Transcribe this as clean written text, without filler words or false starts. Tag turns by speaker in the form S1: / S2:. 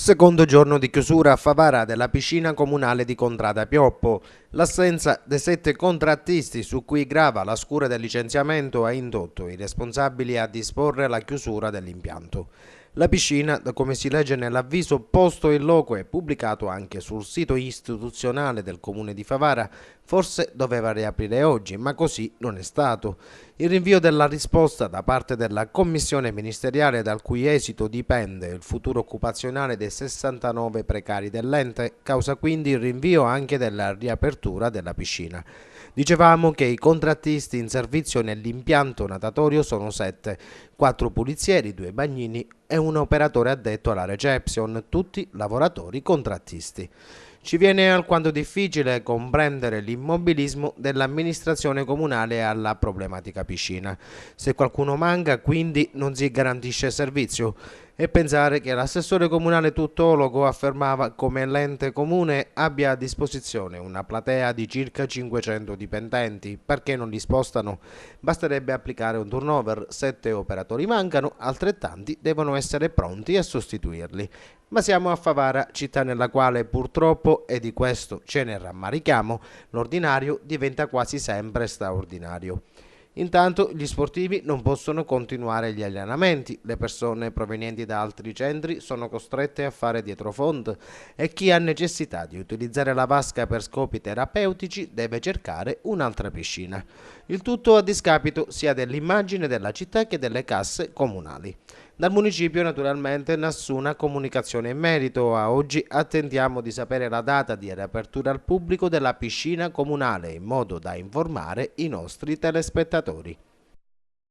S1: Secondo giorno di chiusura a Favara della piscina comunale di Contrada Pioppo. L'assenza dei 7 contrattisti su cui grava la scura del licenziamento ha indotto i responsabili a disporre la chiusura dell'impianto. La piscina, da come si legge nell'avviso posto in loco e pubblicato anche sul sito istituzionale del comune di Favara, forse doveva riaprire oggi, ma così non è stato. Il rinvio della risposta da parte della commissione ministeriale, dal cui esito dipende il futuro occupazionale dei 69 precari dell'ente, causa quindi il rinvio anche della riapertura della piscina. Dicevamo che i contrattisti in servizio nell'impianto natatorio sono 7, 4 pulizieri, 2 bagnini e un operatore addetto alla reception, tutti lavoratori contrattisti. Ci viene alquanto difficile comprendere l'immobilismo dell'amministrazione comunale alla problematica piscina. Se qualcuno manca, quindi non si garantisce servizio. E pensare che l'assessore comunale tuttologo affermava come l'ente comune abbia a disposizione una platea di circa 500 dipendenti, perché non li spostano? Basterebbe applicare un turnover, 7 operatori mancano, altrettanti devono essere pronti a sostituirli. Ma siamo a Favara, città nella quale purtroppo, e di questo ce ne rammarichiamo, l'ordinario diventa quasi sempre straordinario. Intanto gli sportivi non possono continuare gli allenamenti, le persone provenienti da altri centri sono costrette a fare dietrofront e chi ha necessità di utilizzare la vasca per scopi terapeutici deve cercare un'altra piscina. Il tutto a discapito sia dell'immagine della città che delle casse comunali. Dal municipio naturalmente nessuna comunicazione in merito. A oggi attendiamo di sapere la data di riapertura al pubblico della piscina comunale in modo da informare i nostri telespettatori.